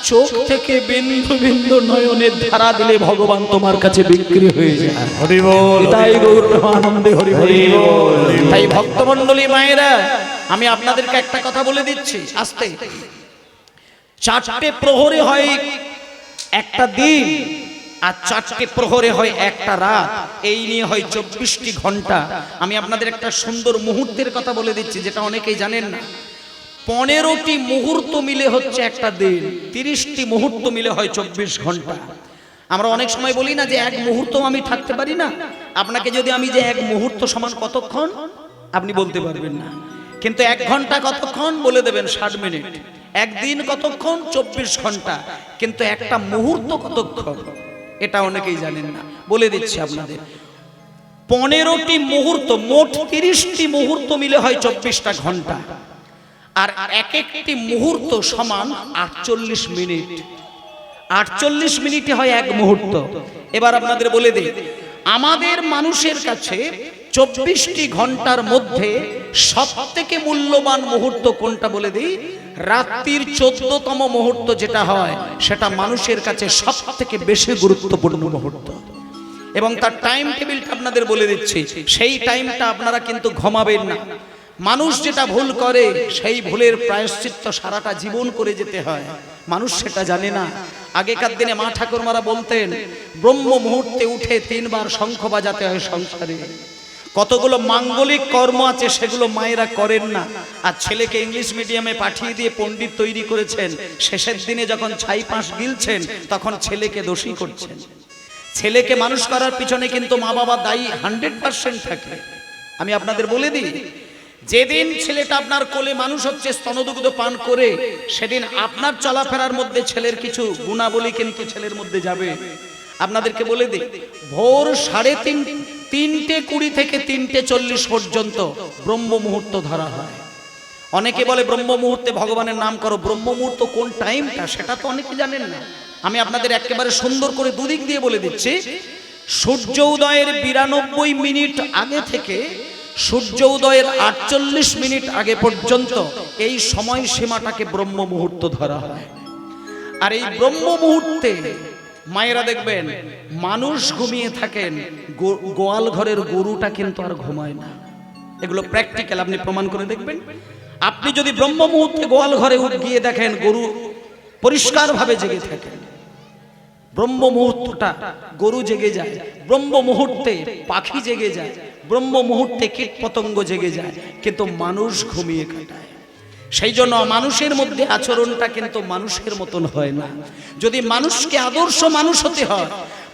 চোখ থেকে বিন্দু বিন্দু নয়নের ধারা দিলে ভগবান তোমার কাছে বিক্রি হয়ে যায়। হরি বল, তাই গৌর আনন্দে হরি হরি বল। তাই ভক্তমণ্ডলী মায়েরা, আমি আপনাদেরকে একটা কথা বলে দিচ্ছি আস্তে। 4টে প্রহরে হয় একটা দিন, আর 4টে প্রহরে হয় একটা রাত, এই নিয়ে হয় 24টি ঘন্টা। আমি আপনাদের একটা সুন্দর মুহূর্তের কথা বলে দিচ্ছি, যেটা অনেকেই জানেন না। 15টি মুহূর্ত মিলে হচ্ছে একটা দিন, 30টি মুহূর্ত মিলে হয় 24 ঘন্টা। আমরা অনেক সময় বলি না যে এক মুহূর্ত আমি থাকতে পারি না। আপনাকে যদি আমি যে এক মুহূর্ত সমান কতক্ষণ, আপনি বলতে পারবেন না, কিন্তু 1 ঘন্টা কতক্ষণ বলে দেবেন 60 মিনিট। একদিন কতক্ষণ? 24 ঘন্টা। কিন্তু একটা মুহূর্ত কতক্ষণ, এটা অনেকেই জানেন না। বলে দিচ্ছি আপনাদের, 15টি মুহূর্ত, মোট 30টি মুহূর্ত মিলে হয় 24টা ঘন্টা। আর এক একটি মুহূর্ত সমান 48 মিনিট। 48 মিনিটে হয় এক মুহূর্ত। এবার আপনাদের বলে দেই, আমাদের মানুষের কাছে 24টি ঘন্টার মধ্যে সবথেকে মূল্যবান মুহূর্ত কোনটা বলে দিই? রাত্রির 14তম মুহূর্ত যেটা হয়, সেটা মানুষের কাছে সবথেকে বেশি গুরুত্বপূর্ণ মুহূর্ত। এবং তার টাইম টেবিলটা আপনাদের বলে দিচ্ছি, সেই টাইমটা আপনারা কিন্তু ঘুমাবেন না। মানুষ যেটা ভুল করে, সেই ভুলের প্রায়শ্চিত্ত সারাটা জীবন করে যেতে হয়, মানুষ সেটা জানে না। আগেকার দিনে মা ঠাকুরমারা বলতেন, ব্রহ্ম মুহূর্তে উঠে 3 বার শঙ্খ বাজাতে হয় সংসারে। কতগুলো মাঙ্গলিক কর্ম আছে সেগুলো মায়েরা করেন না, আর ছেলেকে ইংলিশ মিডিয়ামে পাঠিয়ে দিয়ে পণ্ডিত তৈরি করেছেন। শেষের দিনে যখন ছাই পাশ গিলছেন, তখন ছেলেকে দোষী করছেন। ছেলেকে মানুষ করার পিছনে কিন্তু মা বাবা দায়ী 100% থাকে। আমি আপনাদের বলে দিই, যেদিন ছেলেটা আপনার কোলে মানুষ হচ্ছে স্তনদুগ্ধ পান করে, সেদিন আপনার চলাফেরার মধ্যে ছেলের কিছু গুণাবলী কিন্তু ছেলের মধ্যে যাবে। আপনাদেরকে বলে দিই, ভোর 3:30 থেকে 3:40 পর্যন্ত ব্রহ্ম মুহূর্ত ধরা হয়। অনেকে বলে ব্রহ্ম মুহূর্তে ভগবানের নাম করো। ব্রহ্ম মুহূর্ত কোন টাইমটা সেটা তো অনেকে জানেন না। আমি আপনাদের একেবারে সুন্দর করে দুদিক দিয়ে বলে দিচ্ছি। সূর্য উদয়ের 92 মিনিট আগে থেকে সূর্য উদয়ের 48 মিনিট আগে পর্যন্ত এই সময় সীমাটাকে ব্রহ্ম মুহূর্ত ধরা হয়। আর এই ব্রহ্ম মুহূর্তে মায়েরা দেখবেন মানুষ ঘুমিয়ে থাকেন, গোয়াল ঘরের গরুটা কিন্তু আর ঘুমায় না। এগুলো প্র্যাকটিক্যাল, আপনি প্রমাণ করে দেখবেন। আপনি যদি ব্রহ্ম মুহূর্তে গোয়াল ঘরে গিয়ে দেখেন গরু পরিষ্কার ভাবে জেগে থাকে, ব্রহ্ম মুহূর্তটা গরু জেগে যায়, ব্রহ্ম মুহূর্তে পাখি জেগে যায়, ব্রহ্ম মুহূর্তে কীট পতঙ্গ জেগে যায়, কিন্তু মানুষ ঘুমিয়ে কাটায়। সেই জন্য মানুষের মধ্যে আচরণটা কিন্তু মানুষের মতন হয় না। যদি মানুষকে আদর্শ মানুষ হতে হয়,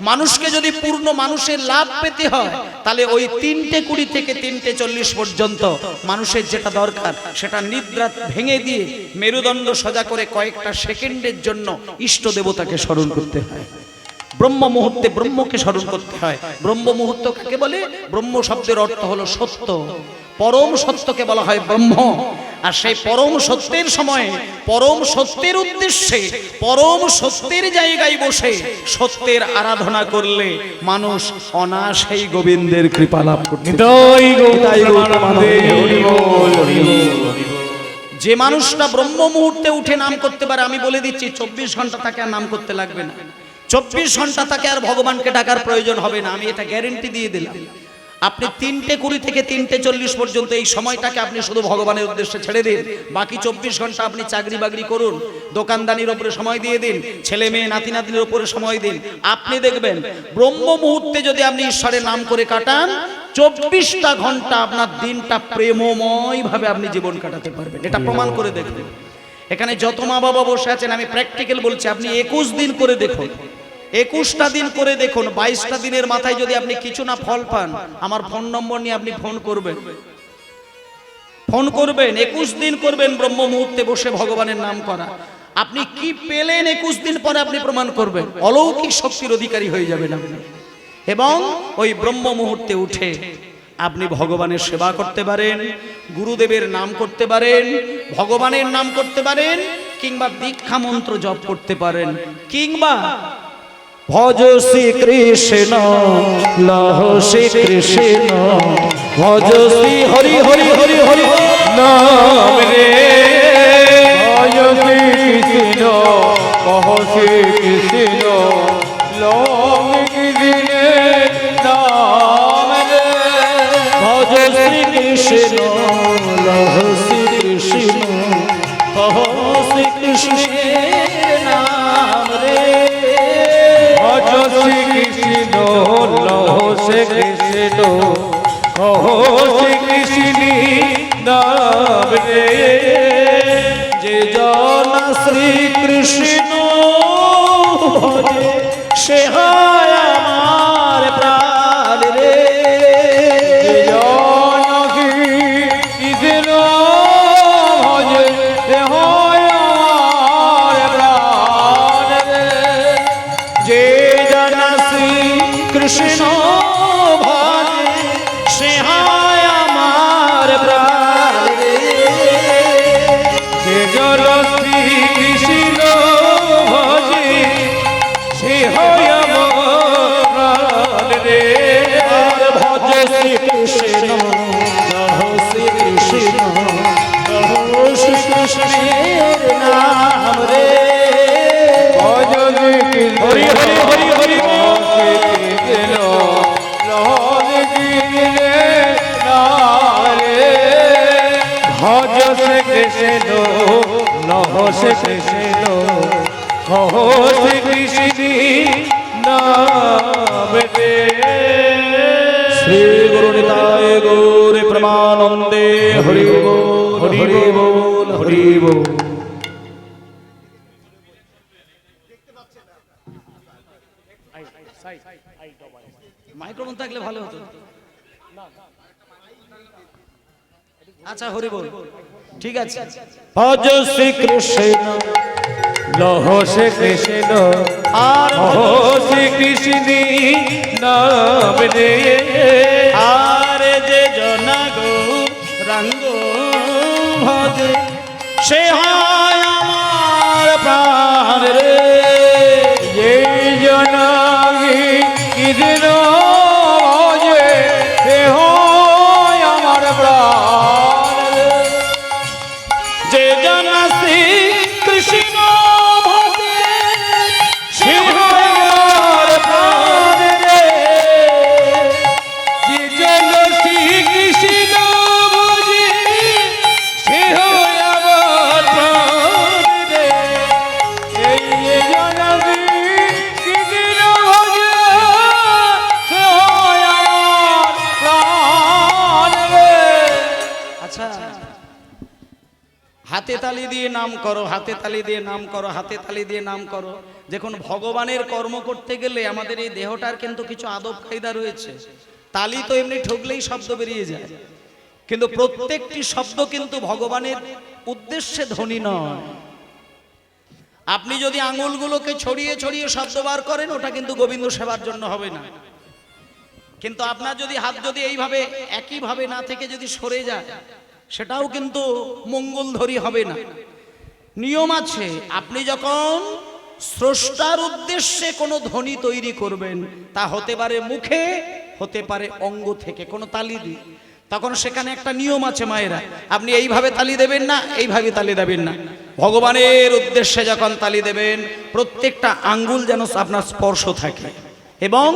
মানুষকে যদি পূর্ণ মানুষের লাভ পেতে হয়, তাহলে ওই 3:20 থেকে 3:40 পর্যন্ত মানুষের যেটা দরকার, সেটা নিদ্রা ভেঙে দিয়ে মেরুদণ্ড সোজা করে কয়েকটা সেকেন্ডের জন্য ইষ্ট দেবতাকে স্মরণ করতে হয়। ব্রহ্ম মুহূর্তে ব্রহ্মকে স্মরণ করতে হয়। ব্রহ্ম মুহূর্ত কাকে বলে? ব্রহ্ম শব্দের অর্থ হলো সত্য, পরম সত্যকে বলা হয় ব্রহ্ম। আর সেই পরম সত্যের সময়ে পরম সত্যের উদ্দেশ্যে পরম সত্যের জায়গায় বসে সত্যের আরাধনা করলে মানুষ অনায়াসেই গোবিন্দের কৃপা লাভ করতে পারে। নিতাই গৌরানন্দে হরি বল হরি বল হরি বল। যে মানুষটা ব্রহ্ম মুহূর্তে উঠে নাম করতে পারে, আমি বলে দিচ্ছি 24 ঘন্টা তাকে আর নাম করতে লাগবে না, 24 ঘন্টা তাকে আর ভগবানকে ডাকার প্রয়োজন হবে না, আমি এটা গ্যারেন্টি দিয়ে দিলাম। আপনি 3:20 থেকে 3:40 পর্যন্ত এই সময়টাকে আপনি শুধু ভগবানের উদ্দেশ্যে ছেড়ে দিন, বাকি 24 ঘন্টা আপনি চাকরি বাকরি করুন, দোকানদানির উপরে সময় দিয়ে দিন, ছেলে মেয়ে নাতি নাতনির উপরে সময় দিন, আপনি দেখবেন ব্রহ্ম মুহূর্তে যদি আপনি ঈশ্বরের নাম করে কাটান 24টা ঘন্টা আপনার দিনটা প্রেমময় ভাবে আপনি জীবন কাটাতে পারবেন। এটা প্রমাণ করে দেখবেন। এখানে যত মা বাবা বসে আছেন আমি প্র্যাকটিক্যাল বলছি, আপনি 21 দিন করে দেখুন, 21টা দিন করে দেখুন, 22টা দিনের মাথায় যদি আপনি কিছু না ফল পান, আমার ফোন নম্বর নিয়ে আপনি ফোন করবেন, 21 দিন করবেন ব্রহ্ম মুহূর্তে বসে ভগবানের নাম করা। আপনি কি পেলেন 21 দিন পরে আপনি প্রমাণ করবেন, অলৌকিক শক্তির অধিকারী হয়ে যাবেন আপনি। এবং ওই ব্রহ্ম মুহূর্তে উঠে আপনি ভগবানের সেবা করতে পারেন, গুরুদেবের নাম করতে পারেন, ভগবানের নাম করতে পারেন, কিংবা দীক্ষা মন্ত্র জপ করতে পারেন, কিংবা ভজ শ্রী কৃষ্ণ লহ শ্রী কৃষ্ণ ভজ শ্রী হরি হরি হরি হরি নাম রে। ভজ শ্রী কৃষ্ণ কহ শ্রী কৃষ্ণ লহ কৃষ্ণ নাম রে। ভজ শ্রী কৃষ্ণ লহ শ্রী কৃষ্ণ কহ শ্রী কৃষ্ণের নাম রে। ভজ শ্রী কৃষ্ণ লহ শ্রী কৃষ্ণ কহ শ্রী কৃষ্ণ নাম রে। যে জন শ্রী কৃষ্ণ ভজে সে হয় আমার প্রাণ রে। যে জন কৃষ্ণ ভজে সে হয় আমার প্রাণ রে। যে জন শ্রী কৃষ্ণ ভজে সে হয় আমার প্রাণ রে। যে জন শ্রী কৃষ্ণ ভজে সে হয় আমার প্রাণ রে। ভজ শ্রী কৃষ্ণ লহ শ্রী কৃষ্ণ লহ শ্রী কৃষ্ণের নাম রে। ভজ শ্রী কৃষ্ণ হরি হরি হরি হরি কৃষ্ণ লহ শ্রী কৃষ্ণের নাম রে। ভজ শ্রী কৃষ্ণ লহ শ্রী কৃষ্ণ কহ শ্রী কৃষ্ণ নাম রে। শ্রী গুরু নিতাই গৌর প্রেমানন্দে হরি বল হরি বল হরি বল। মাইক্রোফোন থাকলে ভালো হতো। আচ্ছা হরি বল, ঠিক আছে। ভজ শ্রী কৃষ্ণ লহ শ্রী কৃষ্ণ আর শ্রী কৃষ্ণ নাম রে। আর যে জনা গৌরাঙ্গ ভজে সে হয় আমার প্রাণ রে। যে জনাগি কৃষ্ণ ভজে সে হয় আমার প্রাণ রে। যে জনা শ্রী কৃষ্ণ ভজে সে হয় আমার প্রাণ রে। যে জন শ্রী কৃষ্ণ ভজে সে হয় আমার প্রাণ রে। এই যে জনাগি কৃষ্ণ ভজে সে হয় আমার প্রাণ রে। আচ্ছা, হাতে তালি দিয়ে নাম করো, হাতে তালি দিয়ে নাম করো, হাতে তালি দিয়ে নাম করো। দেখুন ভগবানের কর্ম করতে গেলে আমাদের এই দেহটার কিন্তু কিছু আদব কায়দা রয়েছে। তালি তো এমনি ঠুকলেই শব্দ বেরিয়ে যায়, কিন্তু প্রত্যেকটি শব্দ কিন্তু ভগবানের উদ্দেশ্যে ধ্বনি নয়। আপনি যদি আঙুলগুলোকে ছড়িয়ে ছড়িয়ে শব্দ বার করেন ওটা কিন্তু গোবিন্দ সেবার জন্য হবে না। কিন্তু আপনার যদি হাত যদি এইভাবে একইভাবে না থেকে যদি সরে যায় সেটাও কিন্তু মঙ্গলধরী হবে না। নিয়ম আছে, আপনি যখন স্রষ্টার উদ্দেশ্যে কোনো ধ্বনি তৈরি করবেন, তা হতে পারে মুখে, হতে পারে অঙ্গ থেকে কোনো তালি দিয়ে, তখন সেখানে একটা নিয়ম আছে মায়েরা, আপনি এইভাবে তালি দেবেন না, এইভাবে তালি দেবেন না। ভগবানের উদ্দেশ্যে যখন তালি দেবেন, প্রত্যেকটা আঙ্গুল যেন আপনার স্পর্শ থাকে এবং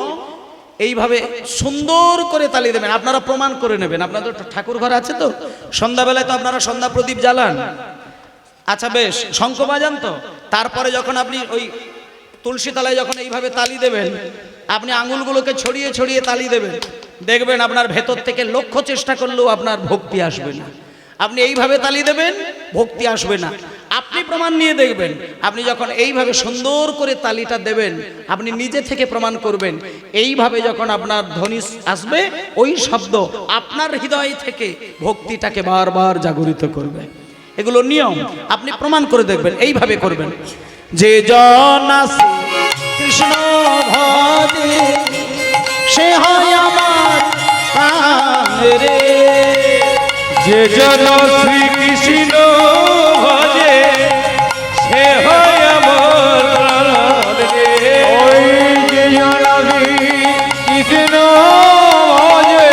এইভাবে সুন্দর করে তালি দেবেন। আপনারা প্রমাণ করে নেবেন, আপনাদের ঠাকুর ঘর আছে তো, সন্ধ্যাবেলায় তো আপনারা সন্ধ্যা প্রদীপ জ্বালান, আচ্ছা বেশ, শঙ্খ বাজান তো। তারপরে যখন আপনি ওই তুলসী তলায় যখন এইভাবে তালি দেবেন, আপনি আঙুলগুলোকে ছড়িয়ে ছড়িয়ে তালি দেবেন, দেখবেন আপনার ভেতর থেকে লক্ষ চেষ্টা করলেও আপনার ভক্তি আসবে না। আপনি এইভাবে তালি দেবেন, ভক্তি আসবে না। আপনি প্রমাণ নিয়ে দেখবেন, আপনি যখন এইভাবে সুন্দর করে তালিটা দেবেন, আপনি নিজে থেকে প্রমাণ করবেন, এইভাবে যখন আপনার ধ্বনি আসবে, ওই শব্দ আপনার হৃদয় থেকে ভক্তিটাকে বারবার জাগরিত করবে। এগুলো নিয়ম, আপনি প্রমাণ করে দেখবেন, এইভাবে করবেন। যে জন আসে কৃষ্ণ ভজে, সে হয় আমার প্রাণ রে। যে জন শ্রীকৃষ্ণ ভজে, সে হয় আমার প্রাণ রে। ওই যে জন কৃষ্ণ ভজে,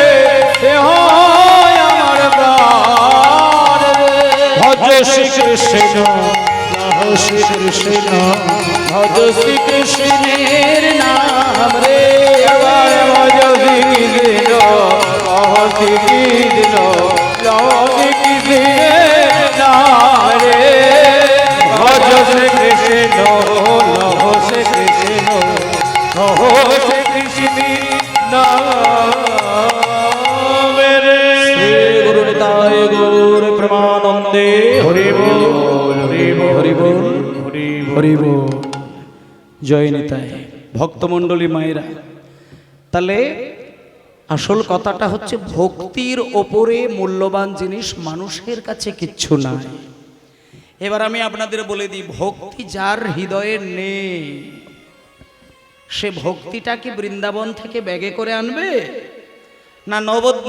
সে হয় আমার প্রাণ রে। ভজ শ্রীকৃষ্ণ, ভজ শ্রীকৃষ্ণ, ভজ শ্রীকৃষ্ণের নাম রে। এবার ভজ শ্রীকৃষ্ণ, ভজ শ্রীকৃষ্ণ, ভজ শ্রীকৃষ্ণের নাম রে। ভজ শ্রীকৃষ্ণ, ভজ শ্রীকৃষ্ণ, ভজ শ্রীকৃষ্ণের নাম রে। শ্রী গুরু নিতাই গৌর প্রেমানন্দে হরি বল, হরি বল, হরি বল, হরি বল। হরি বল। জয় নিতাই। ভক্তমণ্ডলী মায়েরা, তাহলে আসল কথাটা হচ্ছে ভক্তির ওপরে মূল্যবান জিনিস মানুষের কাছে কিচ্ছু নাই। এবার আমি আপনাদের বলে দিই, ভক্তি যার হৃদয়ে নেই, সে ভক্তিটা কি বৃন্দাবন থেকে ব্যাগে করে আনবে, না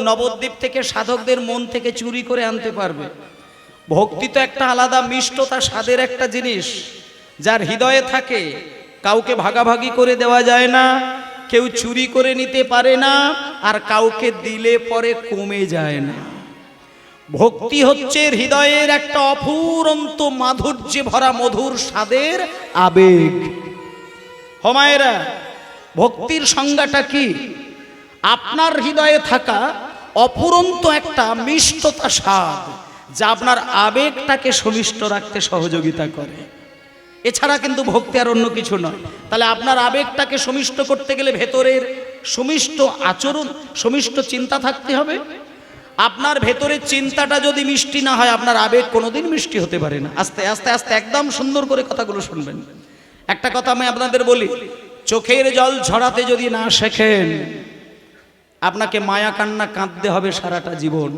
নবদ্বীপ থেকে সাধকদের মন থেকে চুরি করে আনতে পারবে? ভক্তি তো একটা আলাদা মিষ্টতা, স্বাদের একটা জিনিস, যার হৃদয়ে থাকে, কাউকে ভাগাভাগি করে দেওয়া যায় না, কেউ চুরি করে নিতে পারে না, আর কাউকে দিলে পরে কমে যায় না। ভক্তি হচ্ছে হৃদয়ের একটা অফুরন্ত মাধুর্যে ভরা মধুর স্বাদের আবেগ। হমায়েরা, ভক্তির সংজ্ঞাটা কি? আপনার হৃদয়ে থাকা অফুরন্ত একটা মিষ্টতা স্বাদ, যা আপনার আবেগটাকে সমিষ্ট রাখতে সহযোগিতা করে। এছাড়া কিন্তু ভক্তি আর অন্য কিছু নয়। তাহলে আপনার আবেগটাকে সমিষ্ট করতে গেলে ভেতরের সমিষ্ট আচরণ, সমিষ্ট চিন্তা থাকতে হবে। আপনার ভেতরের চিন্তাটা যদি মিষ্টি না হয়, আপনার আবেগ কোনোদিন মিষ্টি হতে পারে না। আস্তে আস্তে আস্তে একদম সুন্দর করে কথাগুলো শুনবেন। একটা কথা আমি আপনাদের বলি, চোখের জল ঝরাতে যদি না শেখেন, আপনাকে মায়া কান্না কাঁদতে হবে সারাটা জীবন।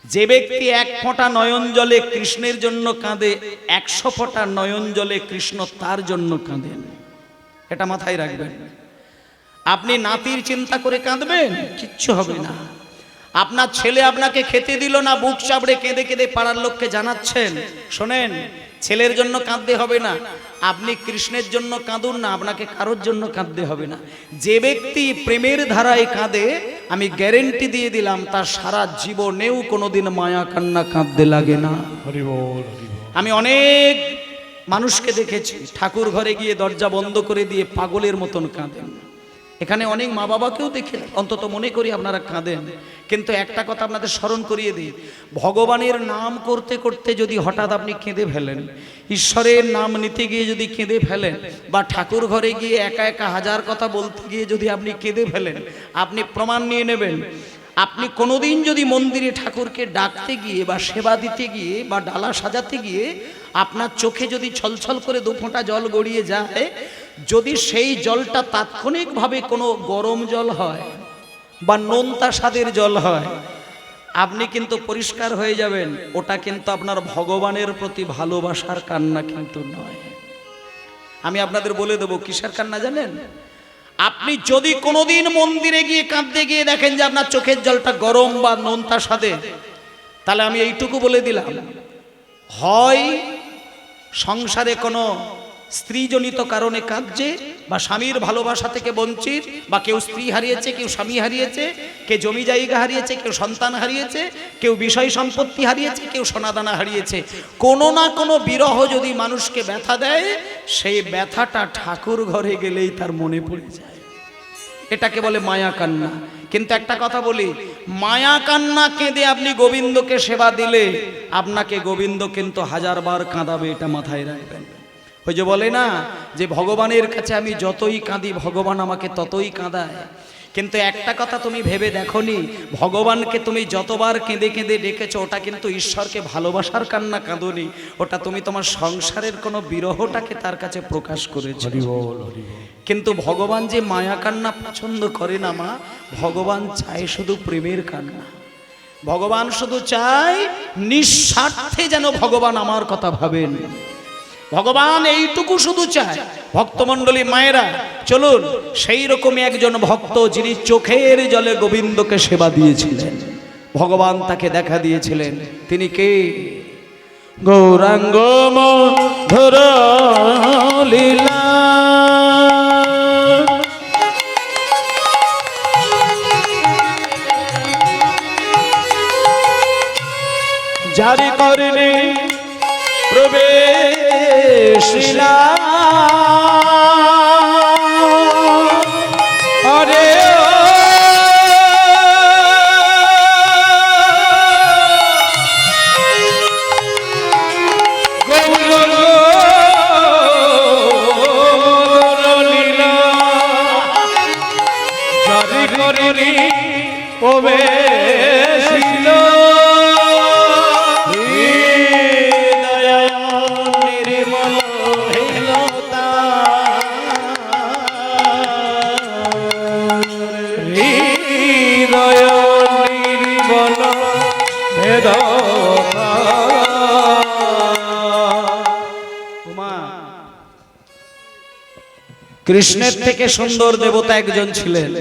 যে ব্যক্তি এক ফোঁটা নয়ন জলে কৃষ্ণের জন্য কাঁদে, 100 ফোঁটা নয়ন জলে কৃষ্ণ তার জন্য কাঁদেন। এটা মাথায় রাখবেন। আপনি নাতির চিন্তা করে কাঁদবেন, কিচ্ছু হবে না। আপনার ছেলে আপনাকে খেতে দিল না, বুক চাপড়ে কেঁদে কেঁদে পাড়ার লোককে জানাচ্ছেন, শোনেন, ছেলের জন্য কাঁদতে হবে না, আপনি কৃষ্ণের জন্য কাঁদুন না, আপনাকে কারোর জন্য কাঁদতে হবে না। যে ব্যক্তি প্রেমের ধারায় কাঁদে, আমি গ্যারেন্টি দিয়ে দিলাম, তার সারা জীবনেও কোনোদিন মায়া কান্না কাঁদতে লাগে না। হরি বল, হরি বল। আমি অনেক মানুষকে দেখেছি ঠাকুর ঘরে গিয়ে দরজা বন্ধ করে দিয়ে পাগলের মতন কাঁদেন। এখানে অনেক মা বাবাকেও দেখে অন্তত মনে করি আপনারা কাঁদেন। কিন্তু একটা কথা আপনাদের স্মরণ করিয়ে দিই, ভগবানের নাম করতে করতে যদি হঠাৎ আপনি কেঁদে ফেলেন, ঈশ্বরের নাম নিতে গিয়ে যদি কেঁদে ফেলেন, বা ঠাকুর ঘরে গিয়ে একা একা হাজার কথা বলতে গিয়ে যদি আপনি কেঁদে ফেলেন, আপনি প্রমাণ নিয়ে নেবেন, আপনি কোনোদিন যদি মন্দিরে ঠাকুরকে ডাকতে গিয়ে বা সেবা দিতে গিয়ে বা ডালা সাজাতে গিয়ে আপনার চোখে যদি ছলছল করে 2 ফোঁটা জল গড়িয়ে যায়, যদি সেই জলটা তাৎক্ষণিকভাবে কোনো গরম জল হয় বা নোনতা স্বাদের জল হয়, আপনি কিন্তু পরিষ্কার হয়ে যাবেন, ওটা কিন্তু আপনার ভগবানের প্রতি ভালোবাসার কান্না কিন্তু নয়। আমি আপনাদের বলে দেবো কিসের কান্না জানেন? আপনি যদি কোনোদিন মন্দিরে গিয়ে কাঁদতে গিয়ে দেখেন যে আপনার চোখের জলটা গরম বা নোনতা স্বাদের, তাহলে আমি এইটুকু বলে দিলাম, হয় সংসারে কোনো স্ত্রীজনিত কারণে কাঁদছে, বা স্বামীর ভালোবাসা থেকে বঞ্চিত, বা কেউ স্ত্রী হারিয়েছে, কেউ স্বামী হারিয়েছে, কেউ জমি জায়গা হারিয়েছে, কেউ সন্তান হারিয়েছে, কেউ বিষয় সম্পত্তি হারিয়েছে, কেউ সোনাদানা হারিয়েছে। কোনো না কোনো বিরহ যদি মানুষকে ব্যথা দেয়, সেই ব্যথাটা ঠাকুর ঘরে গেলেই তার মনে পড়ে যায়। এটাকে বলে মায়া কান্না। কিন্তু একটা কথা বলি, মায়া কান্না কেঁদে আপনি গোবিন্দকে সেবা দিলে আপনাকে গোবিন্দ কিন্তু হাজারবার কাঁদাবে, এটা মাথায় রাখবেন। ওই যে বলে না যে ভগবানের কাছে আমি যতই কাঁদি ভগবান আমাকে ততই কাঁদায়। কিন্তু একটা কথা তুমি ভেবে দেখোনি, ভগবানকে তুমি যতবার কেঁদে কেঁদে ডেকেছো, ওটা কিন্তু ঈশ্বরকে ভালোবাসার কান্না কাঁদোনি, ওটা তুমি তোমার সংসারের কোনো বিরহটাকে তার কাছে প্রকাশ করেছো। কিন্তু ভগবান যে মায়া কান্না পছন্দ করে না মা, ভগবান চায় শুধু প্রেমের কান্না। ভগবান শুধু চায় নিঃস্বার্থে যেন ভগবান আমার কথা ভাবেন। ভগবান এইটুকু শুধু চায়। ভক্তমণ্ডলী মায়েরা, চলুন সেই রকমই একজন ভক্ত, যিনি চোখের জলে গোবিন্দকে সেবা দিয়েছিলেন, ভগবান তাকে দেখা দিয়েছিলেন। তিনি কে? গৌরাঙ্গ মধুর লীলা জারি করেনি প্রবেশিলা আরে লীলা জারি করেনি প্রবেশিলা কৃষ্ণের থেকে সুন্দর দেবতা একজন ছিলেন।